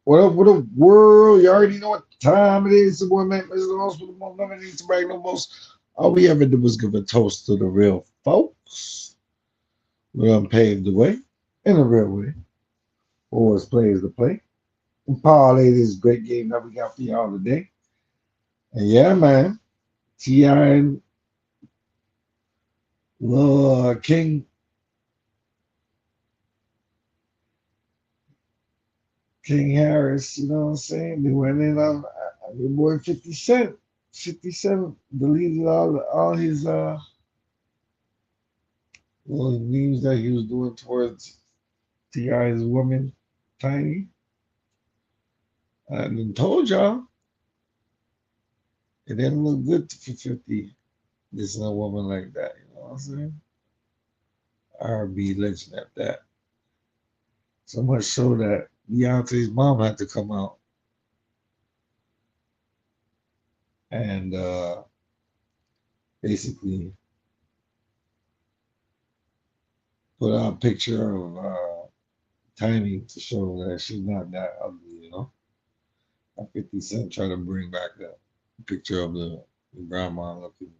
What up, what up, world? You already know what time it is. The boy man, Mr. the most with the most never needs to brag no most. All we ever did was give a toast to the real folks. We done paved the way in a real way. Always plays to play. And parlay this great game that we got for y'all today. And yeah, man, T.I. and King Harris, you know what I'm saying? They went in on your boy 50 Cent. 50 Cent deleted all his little memes that he was doing towards T.I.'s woman, Tiny. I done told y'all it didn't look good for 50 dissing a woman like that, you know what I'm saying? R&B legend at that. So much so that Beyonce's mom had to come out and basically put out a picture of Tiny to show that she's not that ugly, you know? 50 Cent trying to bring back that picture of the grandma looking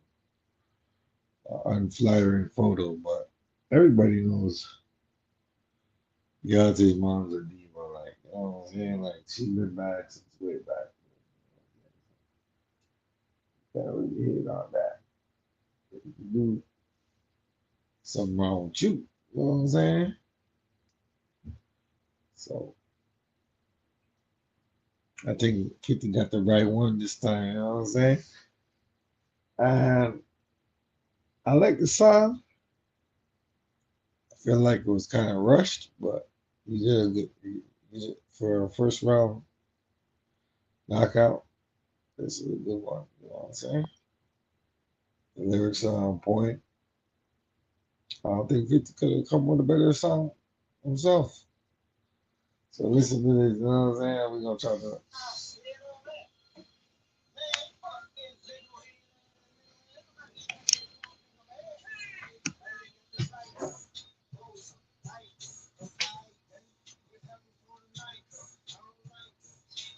unflattering photo, but everybody knows Beyonce's mom's a diva, like, you know what I'm saying? Like, she's been bad since way back. Can't really hate on that. If you do something wrong with you, you know what I'm saying? So, I think 50 got the right one this time, you know what I'm saying? And I like the song. I feel like it was kind of rushed, but he did a good, for a first round knockout. This is a good one, you know what I'm saying? The lyrics are on point. I don't think 50 could have come with a better song himself. So listen to this, you know what I'm saying? We're gonna try to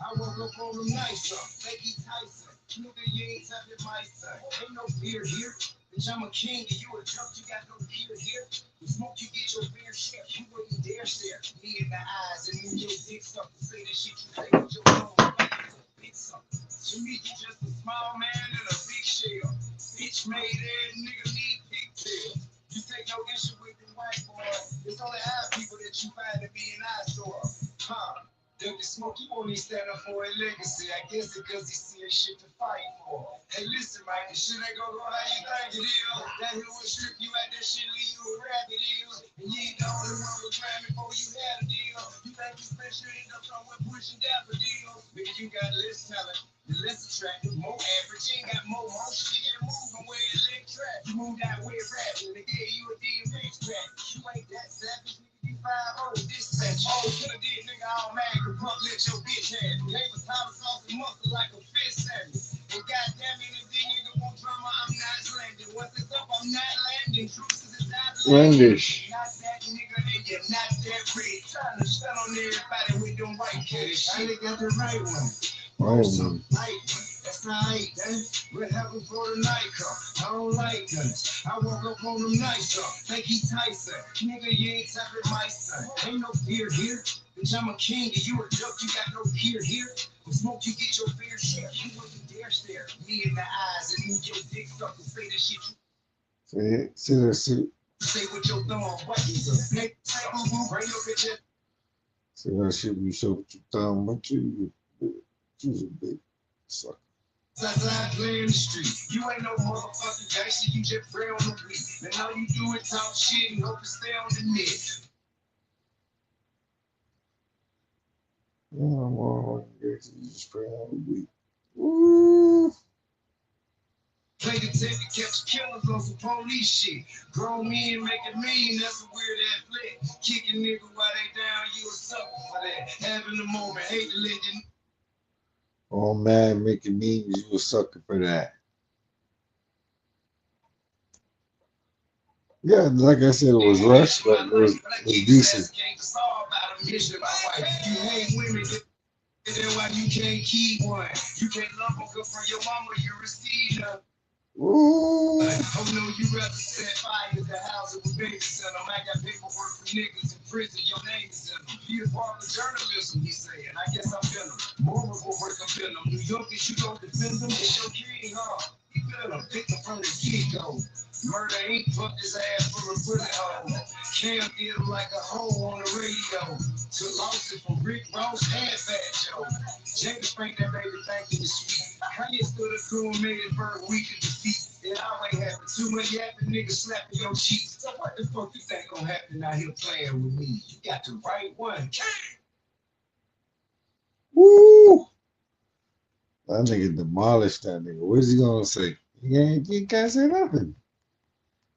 I woke up on the night, Becky Tyson. Nigga, you ain't touching my son. Ain't no fear here. Bitch, I'm a king and you a drunk, you got no fear here. The smoke, you get your fair share. You wouldn't dare stare me in the eyes and move your dick up to say the shit you say with your phone. Big something. To me, you just a small man in a big shell. Bitch made ass nigga need pigtails. You take no issue with the white boy. It's only our people that you find to be an eyesore. Huh? Dirty Smoke, you won't even stand up for a legacy. I guess it because he see a shit to fight for. Hey, listen, man, this shit ain't gonna go how you think it is. That hill will strip you out, that shit leave you a rabbit ill. And you ain't the only one with Grammy before you had a deal. You think you special, end up somewhere pushing daffodils. Nigga, you got less talent, you're less attractive, more average. You ain't got more motion, you get moving where it leg track. You moved out way rapping, they gave you a DMX track. You ain't that savage, nigga. You 5 dispatch. Oh, to the dead nigga, all mad, can pump, let your bitch have it. Gave us time sauce and muscle like a fish sandwich. And goddamn it, if this nigga want drama, I'm not landing. Once it's up, I'm not landing. Truth is not landing. Landish. Not that nigga, and you're not that rich. Trying to shut on everybody with them white kids. I ain't got the right one. Oh, that's right, man. What happened for the night come? I don't like guns. I woke up on them nights up. Think he Tyson. Nigga, you ain't tapping my son. Ain't no fear here. Bitch, I'm a king and you a joke. You got no fear here. With smoke, you get your fair share. You wouldn't dare stare me in the eyes and move your dick up and say that shit you see that shit. Say with your thumb, what is a snake? Say, bring your bitch in. See that shit you show with your thumb, but you's a big sucker. Outside playing the street. You ain't no motherfucking gangster, you just pray on the week. And all you do is talk shit and hope to stay on the net. Yeah, I'm all gangster, you just pray on the week. Woo! Play detective, catch killers on some police shit. Grown men make it mean, that's a weird ass flick. Kicking nigga while they down, you a sucker for that. Having the moment, hate to let you. Oh man, making memes, you a sucker for that. Yeah, like I said, it was rushed, but it was decent. Then why you can't keep one? You can't love them, good from your mama, you receive them. Ooh. Oh no, you rather set fire to the house with baby son. I got paperwork for niggas in prison, your name is in them. Be a part of journalism, he saying. I guess I'm in them. More will work up in them. New Yorkers, you don't defend them, it's your king, huh? He feel them, pick them from the get-go. Murder ain't fucked his ass for a bullet hole. Cam did him like a hoe on the radio. Took losses from Rick Ross and Fat Joe. James Frank, that baby, thank you, sweet. Kanye stood up to him, made it for a week of defeat. It always happen. Too many happy niggas slapping your cheeks. So what the fuck you think gonna happen out here playing with me? You got the right one. Woo! That nigga demolished that nigga. What is he gonna say? He can't say nothing.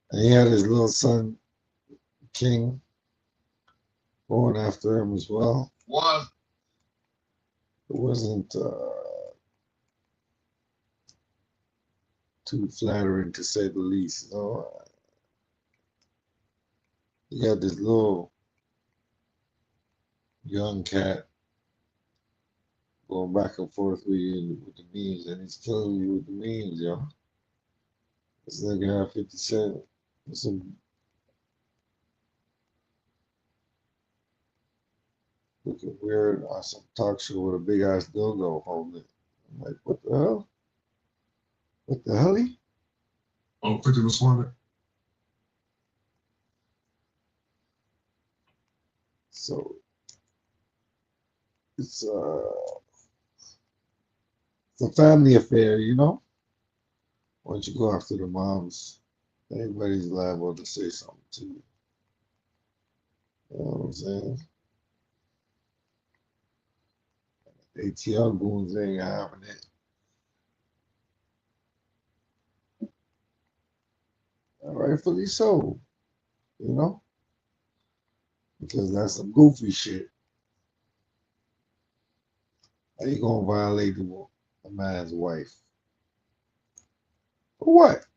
And he had his little son, King, going after him as well. What? It wasn't too flattering to say the least. You know, he got this little young cat going back and forth with you with the memes, and he's killing you with the memes, yo. This nigga had 50 Cent with some looking weird on some talk show with a big ass dildo holding it. I'm like, what the hell? What the hell? Oh, quick to respond. So it's a family affair, you know? Once you go after the moms, everybody's liable to say something to you. You know what I'm saying? ATL goons ain't having it. Rightfully so, you know? Because that's some goofy shit. How you gonna violate a man's wife? For what?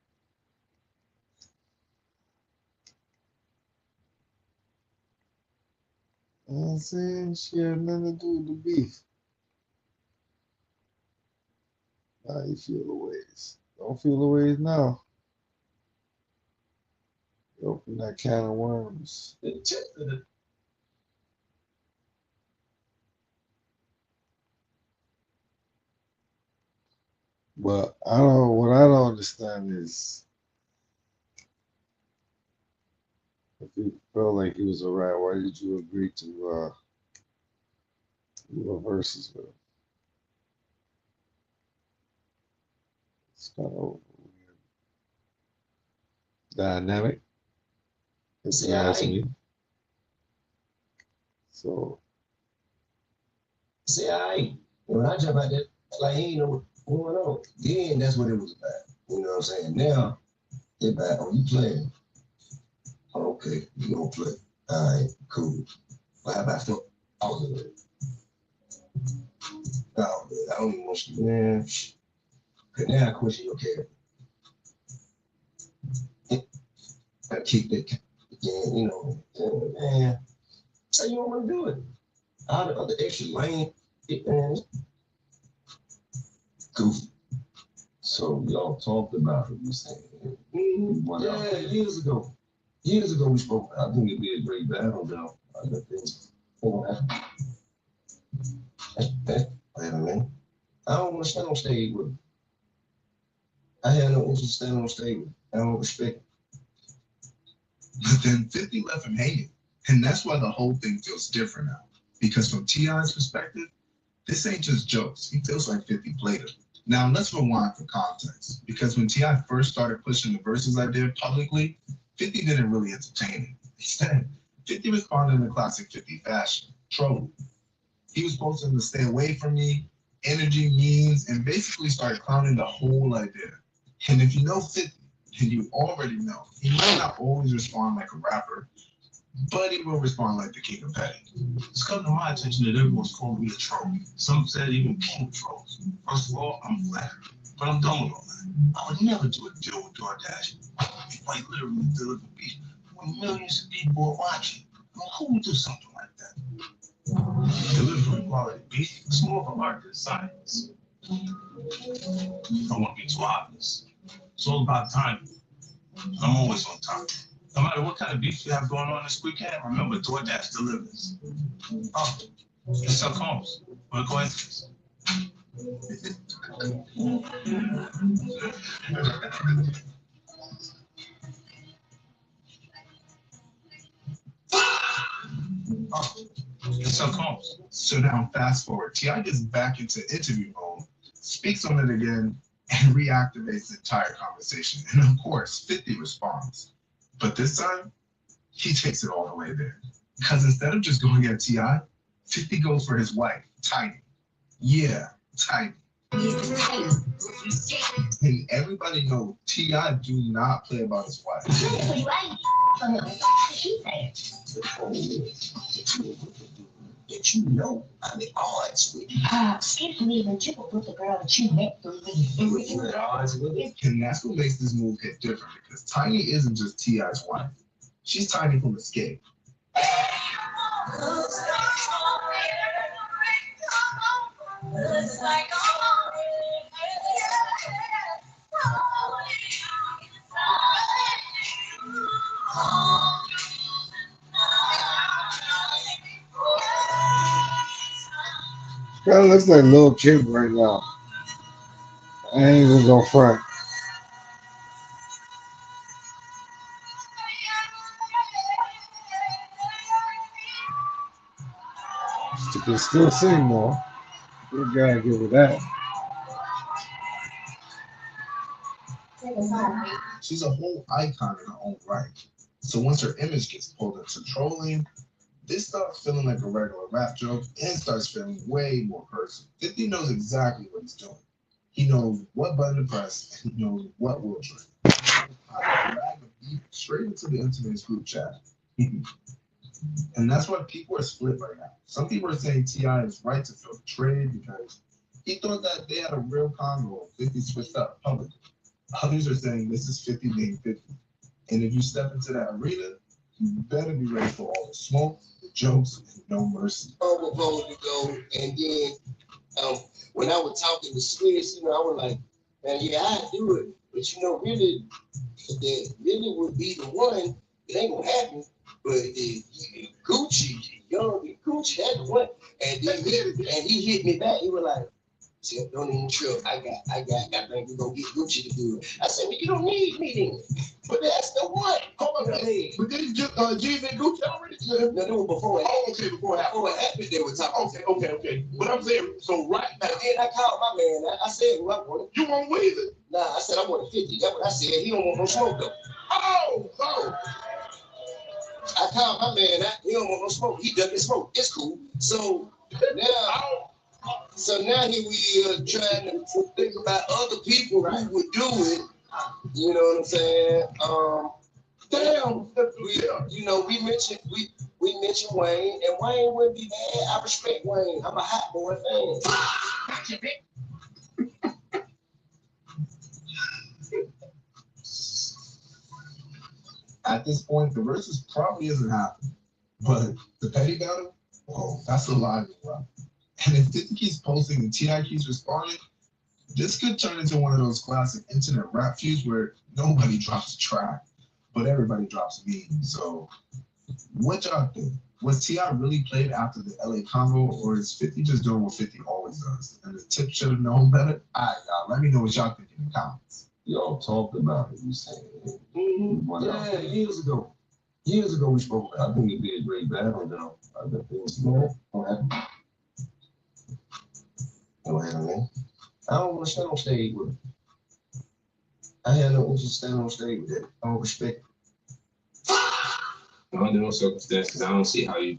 You know what I'm saying? She had nothing to do with the beef. Now you feel the ways. Don't feel the ways now. You open that can of worms. But what I don't understand is if you felt like he was a rat, why did you agree to do a versus with him? It's kind of weird dynamic, if you ask me. So, See, when I jump out there, like he ain't know what's going on. Then that's what it was about. You know what I'm saying? Now, they're back. Oh, you playing? Oh, okay, you gonna play. All right, cool. But how about for all of it? Oh, man, I don't even want you, man. Cause now I question your character. I kick that, you know, man. So you don't want to do it. All the other extra lane, man, goofy. So y'all talked about it, you saying, yeah, years ago. Years ago we spoke. I think it'd be a great battle, though. I think. Wait a minute. I don't want to stand on stage with him. I have no interest in standing on stage with him. I don't respect it. But then 50 left him hanging. And that's why the whole thing feels different now. Because from T.I.'s perspective, this ain't just jokes. He feels like 50 played him. Now let's rewind for context. Because when T.I. first started pushing the verses idea publicly, 50 didn't really entertain it. Instead, 50 responded in the classic 50 fashion, troll. He was posting to stay away from me, energy means, and basically started clowning the whole idea. And if you know 50, and you already know, he might not always respond like a rapper, but he will respond like the king of petty. It's come to my attention that everyone's calling me a troll. Some said even king of trolls. First of all, I'm flattered, but I'm done with all that. I would never do a deal with DoorDash. We quite literally deliver beef when millions of people are watching. Well, who would do something like that? Delivering quality beat. It's more of an art than science. I won't be too obvious. It's all about timing. I'm always on time. No matter what kind of beef you have going on this weekend, remember DoorDash delivers. Oh, it's Sherlock Holmes. What a coincidence. Oh, it's Sherlock Holmes. So now fast forward. T.I. gets back into interview mode, speaks on it again, and reactivates the entire conversation. And of course, 50 responds. But this time, he takes it all the way there. Because instead of just going at T.I., 50 goes for his wife, Tiny. Yeah, Tiny. And everybody knows T.I. do not play about his wife. That you know I'm at odds with. Excuse me, but you put the girl that you met through me. You're at odds with it. And that's what makes this move hit different, because Tiny isn't just T.I.'s wife. She's Tiny from Escape. Kind of looks like Lil Kim right now. I ain't even gonna front. She can still sing though. You gotta give her that. She's a whole icon in her own right. So once her image gets pulled into trolling, this starts feeling like a regular rap joke and starts feeling way more personal. 50 knows exactly what he's doing. He knows what button to press, and he knows what will trigger. I drag the beat straight into the Intimates group chat. And that's why people are split right now. Some people are saying T.I. is right to feel betrayed because he thought that they had a real convo and 50 switched up publicly. Others are saying this is 50 being 50. And if you step into that arena, you better be ready for all the smoke, the jokes, and no mercy. Oh, we're going to go, and then when I was talking to Swiss, I was like, man, yeah, I do it. But really, that really would be the one. It ain't gonna happen. But Gucci, young Gucci, had the one, and then he hit me back. He was like, "See, don't even trip. I think we're gonna get Gucci to do it." I said, "Well, you don't need me then." But that's the one. Hold on, but didn't Jeezy and Gucci already? No, that was before. Oh, okay, before it happened, they were talking. Okay. But I'm saying, so right now. Then I called my man. I said, "Who I wanted." You want Weezy? Nah, I said I wanted 50. That's what I said. He don't want no smoke though. Oh. I called my man. He don't want no smoke. He doesn't smoke. It's cool. So now here we are trying to think about other people who would do it. You know what I'm saying? We mentioned Wayne, and Wayne wouldn't be bad. I respect Wayne. I'm a hot boy fan. At this point, the versus probably isn't happening. But the petty battle, that's a live one. And if 50 keeps posting and T.I. keeps responding, this could turn into one of those classic internet rap feuds where nobody drops a track, but everybody drops a meme. So, what y'all think? Was T.I. really played after the LA combo, or is 50 just doing what 50 always does? And the tip should have known better? All right, y'all, let me know what y'all think in the comments. Y'all talked about it, you saying it. Yeah, years ago. Years ago we spoke about it. I think it'd be a great battle, though. I bet things don't happen. Man. I don't want to stand on stage with it. I have no interest in standing on stage with it. I don't respect it. Under no circumstances, I don't see how you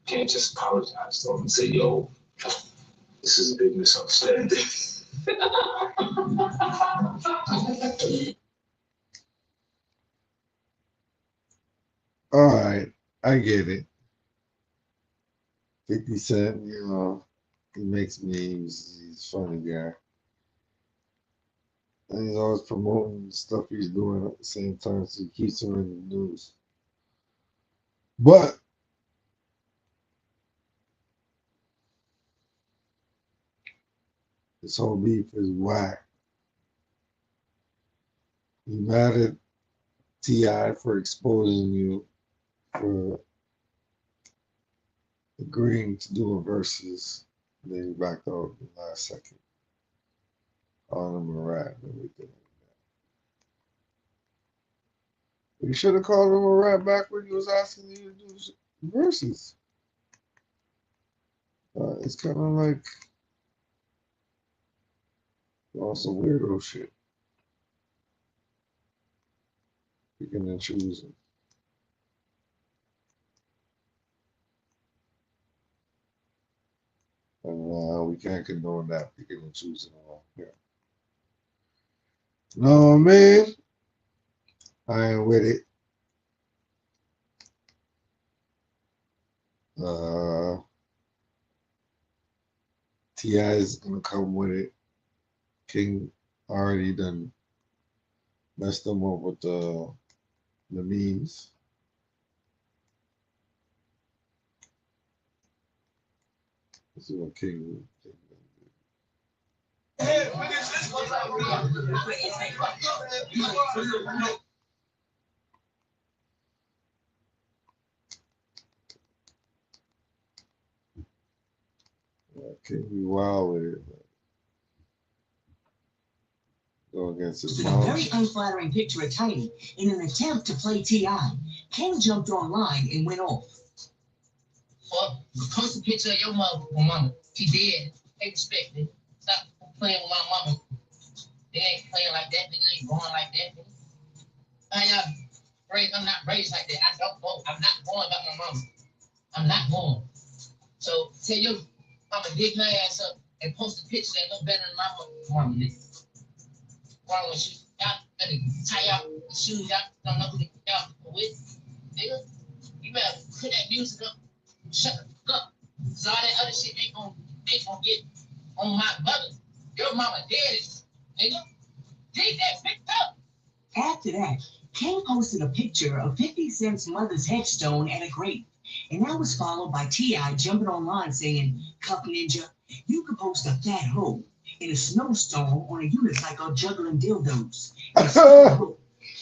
can't just apologize to them and say, yo, this is a big misunderstanding. All right, I get it. 50 Cent, he makes memes. He's a funny guy. And he's always promoting the stuff he's doing at the same time, so he keeps him in the news. But This whole beef is whack. You mad at T.I. for exposing you for agreeing to do a versus. Then you backed out in the last second. Calling him a rat and everything. You should have called him a rat back when he was asking you to do verses. It's kind of like some weirdo shit. Picking and choosing. And we can't condone that picking and choosing all. Yeah. No, man. I ain't with it. T.I. is gonna come with it. King already done messed them up with the memes. Let's see what King did. King be wild with it. Go against his mom. A very unflattering picture of Tiny in an attempt to play T.I. King jumped online and went off. Well, post a picture of your mama. She dead. Pay respect, nigga. Stop playing with my mama. They ain't playing like that. Nigga ain't going like that. I'm not raised like that. I don't go. I'm not going about my mama. I'm not going. So tell your mama dig her ass up and post a picture that look better than my mama, nigga. Wrong with you. Y'all better tie out the shoes. Y'all don't know who y'all with. Nigga, you better put that music up. Shut the fuck up. So all that other shit ain't gonna get on my mother. Your mama dead, nigga. Dig that picked up. After that, King posted a picture of 50 Cent's mother's headstone at a grave. And that was followed by T.I. jumping online saying, Cup Ninja, you could post a fat hoe in a snowstorm on a unicycle juggling dildos.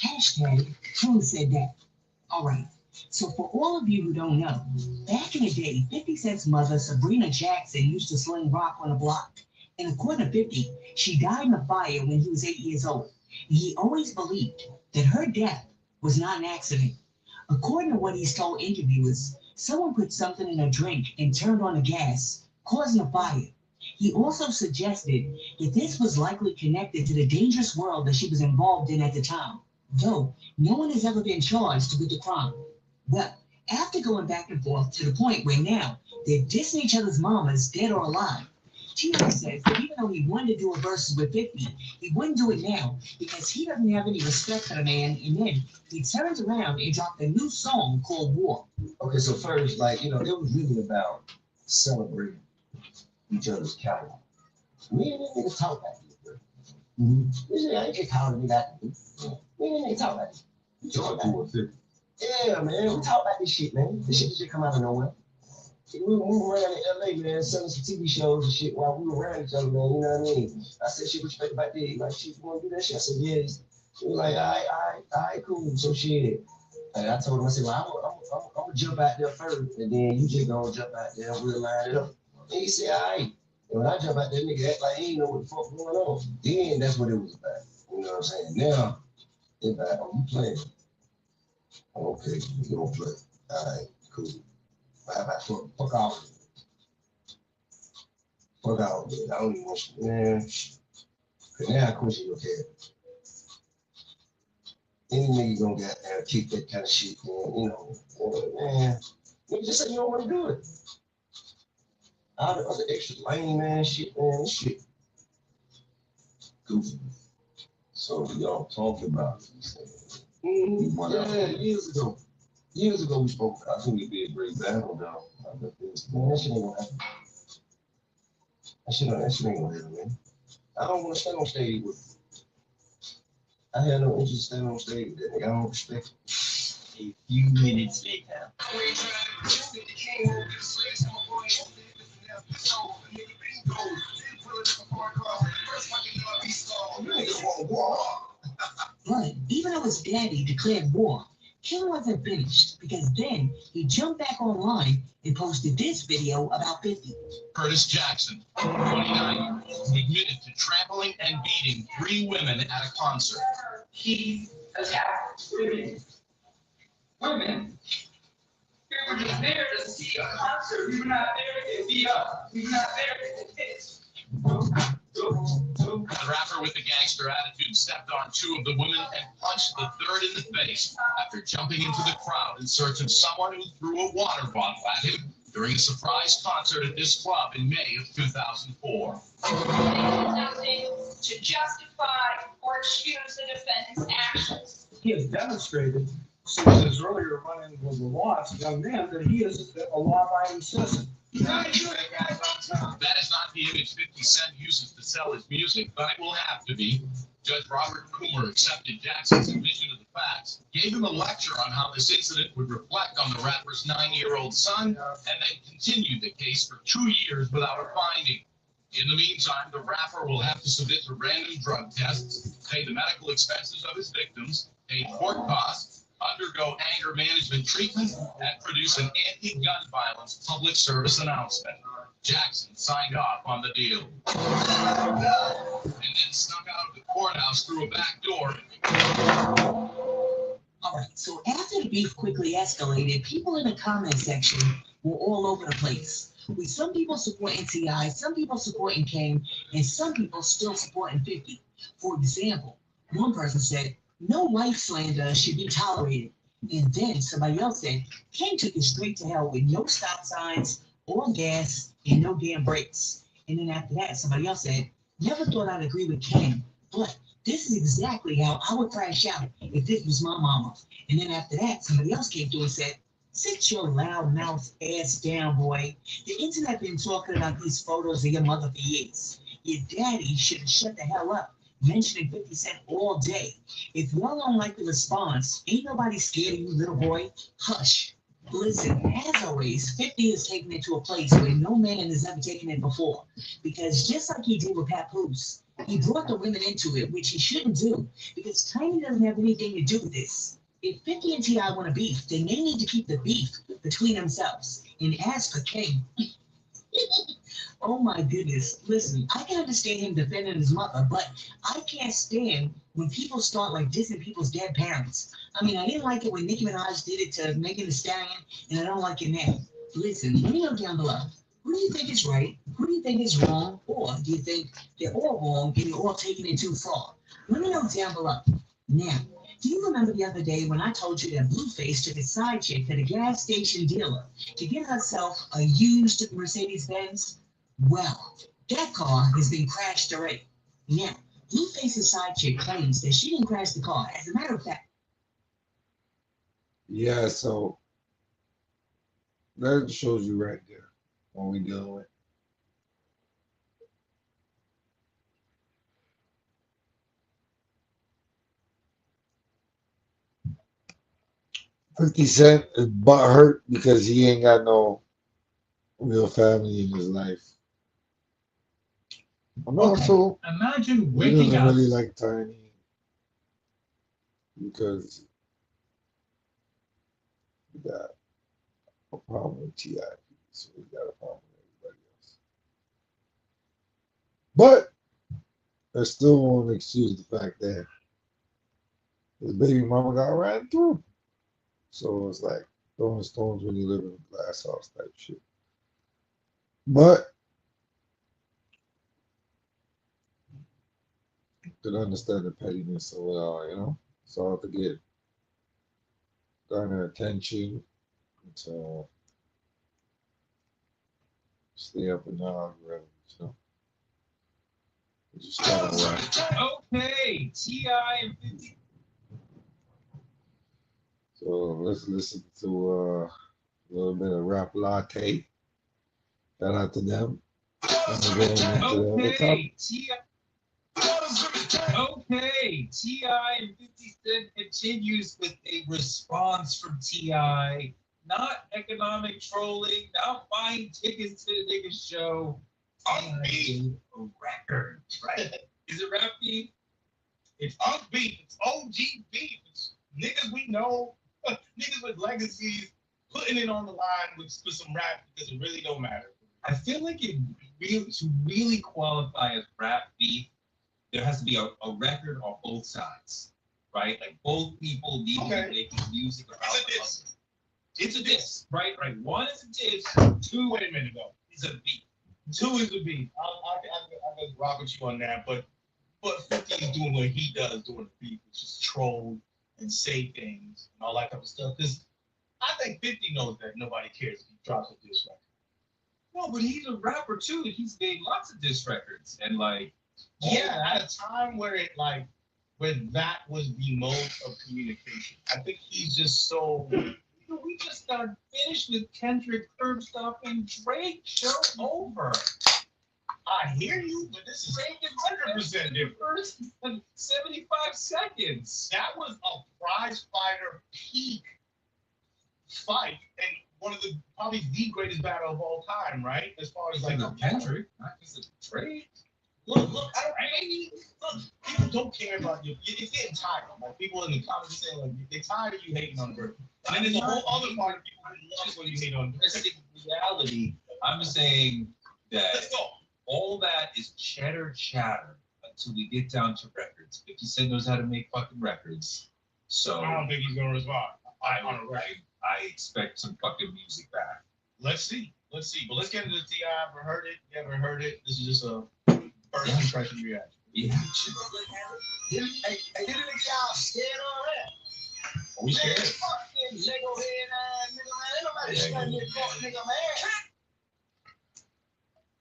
Hashtag King said that. All right. So for all of you who don't know, back in the day, 50 Cent's mother, Sabrina Jackson, used to sling rock on a block. And according to 50, she died in a fire when he was 8 years old. And he always believed that her death was not an accident. According to what he's told interviewers, someone put something in her drink and turned on the gas, causing a fire. He also suggested that this was likely connected to the dangerous world that she was involved in at the time, though no one has ever been charged with the crime. Well, after going back and forth to the point where now they're dissing each other's mamas, dead or alive, T.I. says that even though he wanted to do a versus with 50, he wouldn't do it now because he doesn't have any respect for the man, and then he turns around and dropped a new song called War. Okay, so first, it was really about celebrating each other's character. Me and them niggas talk like this, bro. Mm-hmm. I ain't just calling me that. Me and them niggas talk like this. You talk about it. Yeah, man, we talk about this shit, man. This shit just come out of nowhere. We were moving around in LA, man, selling some TV shows and shit while we were around each other, man. You know what I mean? I said, shit, what you think about this? Like, shit, you want to do that shit? I said, yes. He was like, all right, cool. So shit. And I told him, I said, well, I'm going to jump out there first, and then you just going to jump out there and we'll line it up. And he said, all right. And when I jump out there, nigga act like he ain't know what the fuck going on. Then that's what it was about. You know what I'm saying? Now, it's like, oh, you playing? Okay, you don't play. All right, cool. How about fuck off? Fuck out, man. I don't even want you, man. Cause now I question your character. Any nigga gonna get there keep that kind of shit, man. You know, man. Nigga just say you don't want to do it. All the other extra lame man shit, man. This shit goofy. So we all talking about it. Yeah, years ago. Years ago we spoke. I think it'd be a great battle, though. Man, that shit ain't gonna happen. That shit ain't gonna happen, man. I don't want to stand on stage with you. I had no interest in standing on stage with that nigga. I don't respect it. A few minutes later. Rapper's daddy declared war, King wasn't finished because then he jumped back online and posted this video about 50. Curtis Jackson, 29, admitted to trampling and beating 3 women at a concert. He attacked women. Women. We were just there to see a concert. We were not there to get beat up. We were not there to get hit. The rapper with the gangster attitude stepped on 2 of the women and punched the 3rd in the face after jumping into the crowd in search of someone who threw a water bottle at him during a surprise concert at this club in May of 2004. Nothing to justify or excuse the defendant's actions. He has demonstrated since his earlier run-in with the laws, young man, that he is a law-abiding citizen. That is not the image 50 Cent uses to sell his music, but it will have to be. Judge Robert Coomer accepted Jackson's admission of the facts, gave him a lecture on how this incident would reflect on the rapper's 9-year-old son, and then continued the case for 2 years without a finding. In the meantime, the rapper will have to submit to random drug tests, pay the medical expenses of his victims, pay court costs, undergo anger management treatment, and produce an anti-gun violence public service announcement. Jackson signed off on the deal. And then snuck out of the courthouse through a back door. All right, so after the beef quickly escalated, people in the comment section were all over the place. With some people supporting T.I., some people supporting King, and some people still supporting 50. For example, one person said, no life slander should be tolerated. And then somebody else said, King took it straight to hell with no stop signs, or gas, and no damn brakes. And then after that, somebody else said, never thought I'd agree with King, but this is exactly how I would crash out if this was my mama. And then after that, somebody else came through and said, sit your loud mouth ass down, boy. The internet been talking about these photos of your mother for years. Your daddy should have shut the hell up, mentioning 50 Cent all day. If y'all don't like the response, ain't nobody scared of you, little boy. Hush. Listen, as always, 50 is taking it to a place where no man has ever taken it before. Because just like he did with Papoose, he brought the women into it, which he shouldn't do, because Tiny doesn't have anything to do with this. If 50 and T.I. want a beef, then they need to keep the beef between themselves. And as for King, oh my goodness, listen, I can understand him defending his mother, but I can't stand when people start like dissing people's dead parents. I mean, I didn't like it when Nicki Minaj did it to Megan Thee Stallion, and I don't like it now. Listen, let me know down below. Who do you think is right? Who do you think is wrong? Or do you think they're all wrong and you're all taking it too far? Let me know down below. Now, do you remember the other day when I told you that Blueface took a side chick to the gas station dealer to get herself a used Mercedes-Benz? Well, that car has been crashed already. Now, Blueface's side chick claims that she didn't crash the car. As a matter of fact, Yeah, so that shows you right there what we dealing with. $50 is butthurt because he ain't got no real family in his life. And also, Imagine he waking doesn't up. really like Tiny because he got a problem with T.I. So he got a problem with everybody else. But that still won't excuse the fact that his baby mama got ran through. So it's like throwing stones when you live in a glass house type shit. But you can understand the pettiness of it all, you know? It's all to get garner attention, to stay up in the algorithm, you know? It's just kind of right. Okay, T.I. and 50. So let's listen to a little bit of Rap Latte. Shout out to them. And we're going into the other topic. Okay, T.I. and 50 Cent continues with a response from T.I. Not economic trolling, not buying tickets to the nigga show. A record, right? Is it rap beef? It's us beef. It's OG beef. It's niggas we know, niggas with legacies, putting it on the line with some rap because it really don't matter. I feel like to really qualify as rap beef, there has to be a record on both sides, right? Like both people need to be making music about the other. It's a diss, right? Right. One is a diss. Two, Wait a minute though. is a beef. Two is the beef. I can rock with you on that, but 50 is doing what he does during the beef, which is troll and say things and all that type of stuff. Because I think 50 knows that nobody cares if he drops a diss record. No, but he's a rapper too. He's made lots of diss records and like. Yeah, at a time where that was the mode of communication. I think he's just so. We just got finished with Kendrick, Curb Stop, and Drake. Show over. I hear you, but this is 100% different. First 75 seconds. That was a prize fighter peak fight and one of the probably the greatest battle of all time, right? As far as like Kendrick, not just a Drake. Look, people don't care about you. It's getting tired. Like people in the comments saying, like, they're tired of you hating on Drake. And then there's a whole other part of people who love when you hate on Drake. Reality, I'm saying that Let's go. all that is chatter until we get down to records. 50 Cent knows how to make fucking records. So I don't think he's gonna respond. I expect some fucking music back. Let's see. But let's get into the T.I. Ever heard it? You ever heard it? This is just a first impression reaction. Yeah. Are we scared?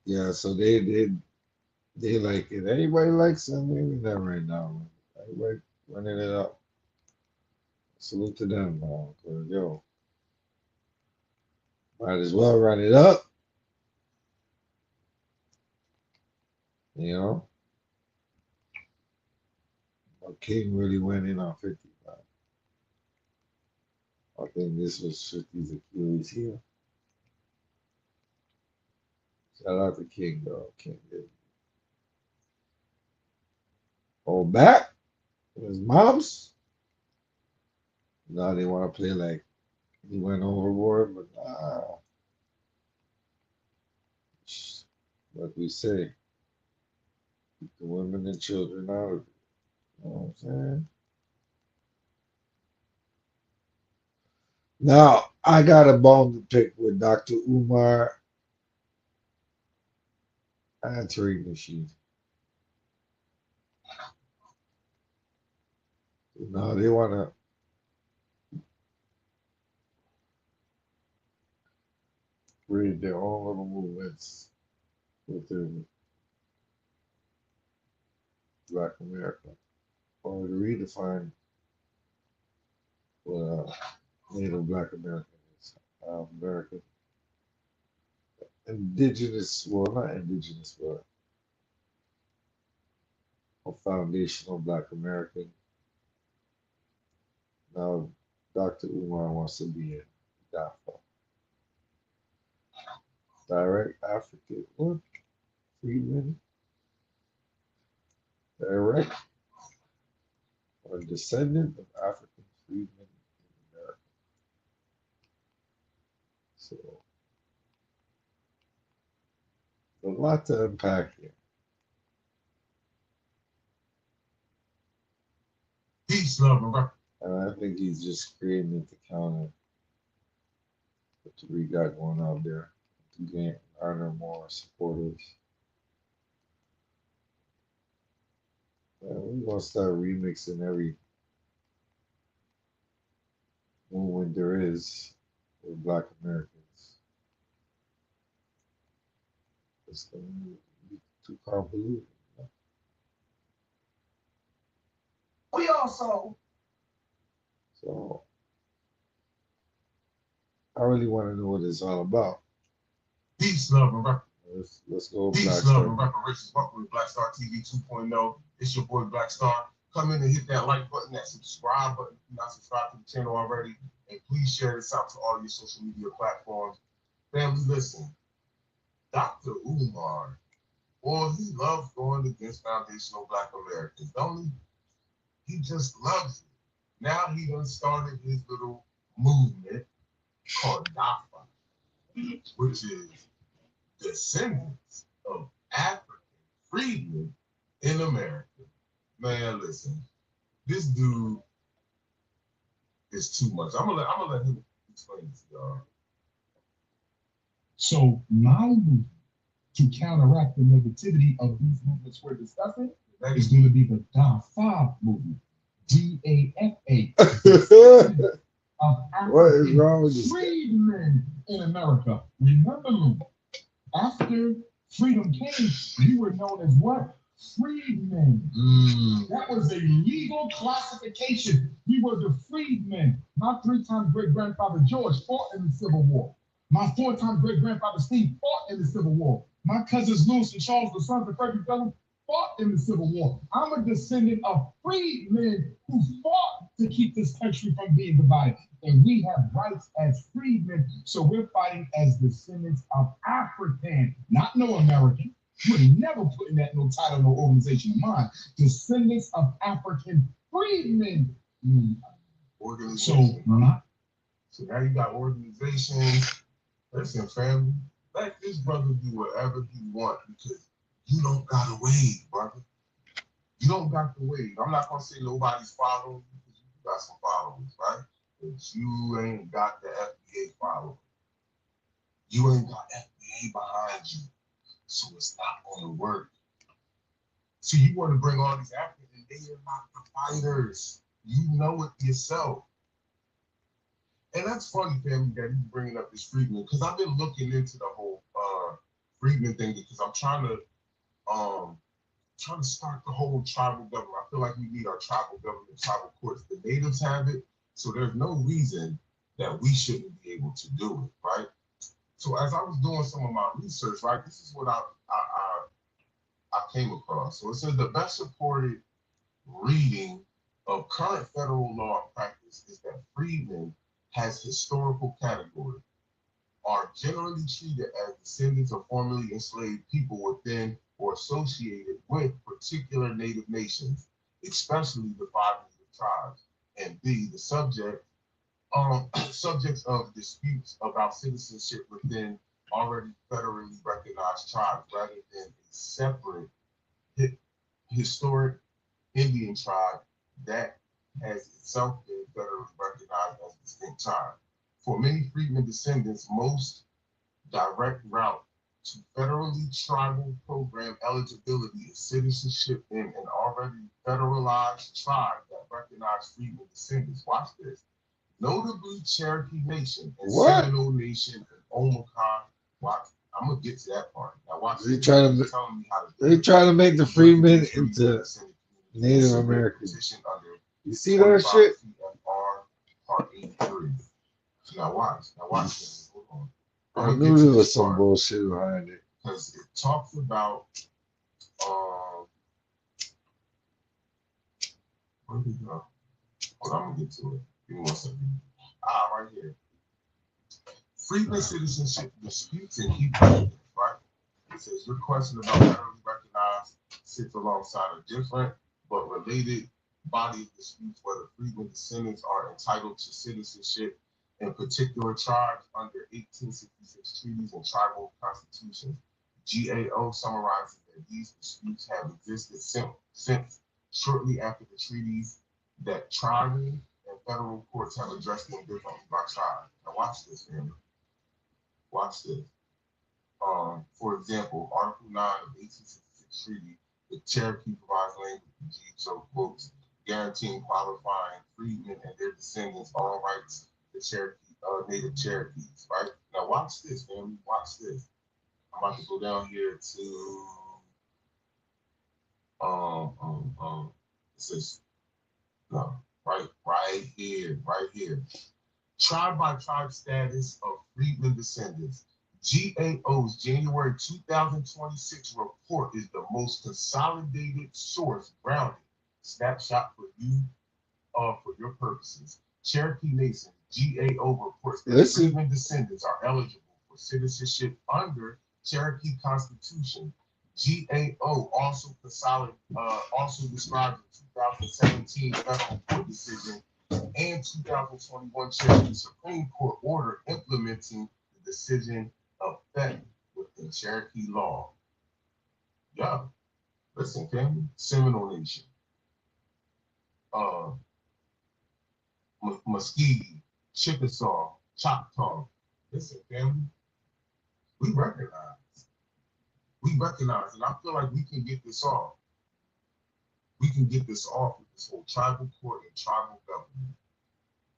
Yeah, so they like it. Anybody likes it? Maybe not right now. Everybody running it up. Salute to them, man. Cause yo, might as well run it up. You know, but King really went in on 50. Man. I think this was 50's Achilles heel. Shout out to King, though. King did. Oh, back? His mom's? No, they want to play like he went overboard, but nah. Like we say, keep the women and children out of it. You know what I'm saying? Now, I got a bone to pick with Dr. Umar and Tariq Nasheed. No, they want to create their own little movements within Black America, or to redefine what Native Black American is. American, indigenous, well, not indigenous, but a foundational Black American. Now, Dr. Umar wants to be in DAFA. Direct African, what? Freedmen? Direct or descendant of African freedmen in America. So, a lot to unpack here. Peace, love, and And I think he's just creating it to counter what we got going out there to gain garner more supporters. And we're gonna start remixing every movement there is with Black Americans. It's gonna be too convoluted. We also So I really want to know what it's all about. peace, love, and Let's go Peace, Black love, Star. and reparations. Welcome to Black Star TV 2.0. It's your boy Black Star. Come in and hit that like button, that subscribe button if you're not subscribed to the channel already. And please share this out to all your social media platforms. Family, listen. Dr. Umar, boy, he loves going against foundational Black Americans, don't he? He just loves it. Now he done started his little movement called DAFA, which is descendants of African freedmen in America. Man, listen, this dude is too much. I'm gonna let him explain it to y'all. So my movement to counteract the negativity of these movements we're discussing is going to be the DAFA movement. DAFA. What is wrong with this? Freedmen in America. Remember, after freedom came, we were known as what? Freedmen. That was a legal classification. We were the freedmen. My 3-time great-grandfather George fought in the Civil War. My 4-time great-grandfather Steve fought in the Civil War. My cousins Louis and Charles, the sons of Frederick Douglass, fought in the Civil War. I'm a descendant of freedmen who fought to keep this country from being divided. And we have rights as freedmen, so we're fighting as descendants of African, not no American. You would never put in that no title, no organization of mine. Descendants of African freedmen. Organization. So now you got organizations. Listen, family, let this brother do whatever he wants because you don't gotta wait, brother. You don't got to wait. I'm not gonna say nobody's following you because you got some followers, right? But you ain't got the FBA following. You ain't got FBA behind you. So it's not gonna work. So you want to bring all these Africans, and they are not the fighters. You know it yourself. And that's funny, family, that he's bringing up this freedman, because I've been looking into the whole freedman thing because I'm trying to start the whole tribal government. I feel like we need our tribal government, tribal courts. The natives have it, so there's no reason that we shouldn't be able to do it, right? So as I was doing some of my research, right, this is what I came across. So it says the best supported reading of current federal law and practice is that freedmen has historical category, are generally treated as descendants of formerly enslaved people within or associated with particular native nations, especially the 5 native tribes, and B, the subjects of disputes about citizenship within already federally recognized tribes rather than a separate historic Indian tribe that has itself been federally recognized as a distinct tribe. For many freedmen descendants, most direct route to federally tribal program eligibility is citizenship in an already federalized tribe that recognize freedmen descendants. Watch this. Notably Cherokee Nation and Seminole Nation and Omakah. Watch. I'm gonna get to that part. Now watch. They try to make the freedmen into Native Americans. You see that shit? Part 83. Now watch. Hold on. I knew there was some bullshit behind it. Because it talks about where did it go? Hold on, I'm gonna get to it. Give me 1 second. Right here. Freedmen citizenship disputes and key questions, right? It says your question about federally recognized sits alongside a different but related body of disputes whether freedmen descendants are entitled to citizenship in particular tribes under 1866 treaties and tribal constitutions. GAO summarizes that these disputes have existed since shortly after the treaties that tribal and federal courts have addressed them differently by tribe. Now watch this, family. Watch this. For example, Article 9 of the 1866 treaty, the Cherokee provides language in GHO quotes, guaranteeing qualifying freedmen and their descendants all rights to Cherokee, native Cherokees, right? Now watch this, family. Watch this. I'm about to go down here to it says no, right here. Tribe by tribe status of freedmen descendants. GAO's January 2026 report is the most consolidated source grounded snapshot for you for your purposes. Cherokee Nation GAO reports that freedmen descendants are eligible for citizenship under Cherokee Constitution, GAO also also described the 2017 federal court decision and 2021 Cherokee Supreme Court order implementing the decision effect within Cherokee law. Yeah, listen, family. Seminole Nation, Muscogee, Chickasaw, Choctaw. Listen, family. We recognize, and I feel like we can get this off. We can get this off with this whole tribal court and tribal government.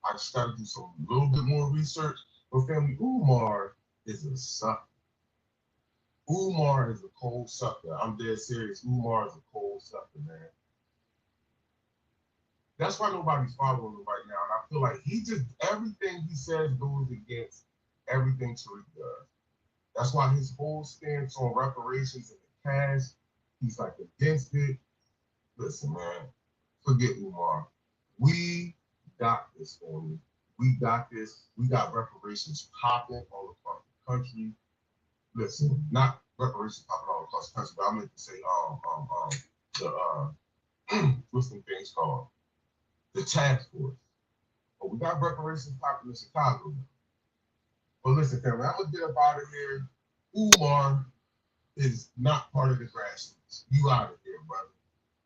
I just got to do some little bit more research. But family, Umar is a sucker. Umar is a cold sucker. I'm dead serious. Umar is a cold sucker, man. That's why nobody's following him right now. And I feel like everything he says goes against everything Tariq does. That's why his whole stance on reparations and the cash, he's like against it. Listen, man, forget Umar. We got this, family. We got this. We got reparations popping all across the country. Listen, not reparations popping all across the country, but I meant to say what's the things called? The task force. But we got reparations popping in Chicago now. But listen, family, I'm gonna get up out of here. Umar is not part of the grassroots. You out of here, brother.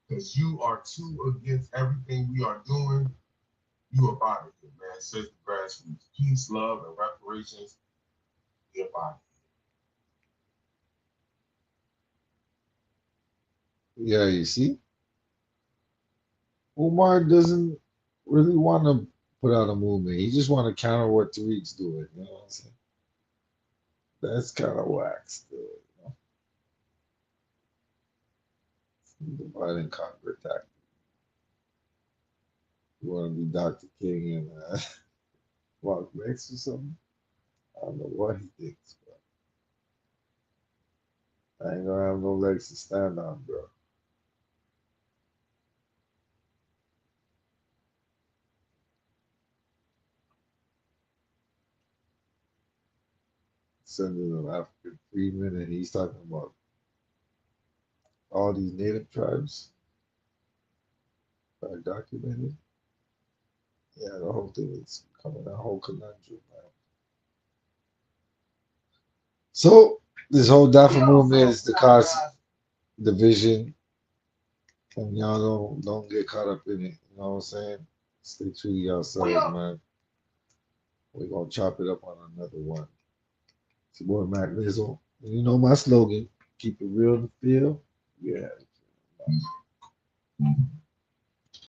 Because you are too against everything we are doing. You up out of here, man. Says the grassroots. Peace, love, and reparations. You up out of Yeah, you see, Umar doesn't really want to put out a movement. He just want to counter what Tariq's doing. You know what I'm saying? That's kind of whack still. You know? Divide and conquer tactic. You want to be Dr. King and Mark X or something? I don't know what he thinks, but I ain't gonna have no legs to stand on, bro. Sending an African freedman, and he's talking about all these native tribes that are documented. Yeah, the whole thing is coming a whole conundrum, man. So this whole DAFA movement is to cause division, and y'all don't get caught up in it. You know what I'm saying? Stay true to yourselves, man. We're gonna chop it up on another one. It's your boy Mac Lizzle. And you know my slogan: keep it real to feel. Yeah.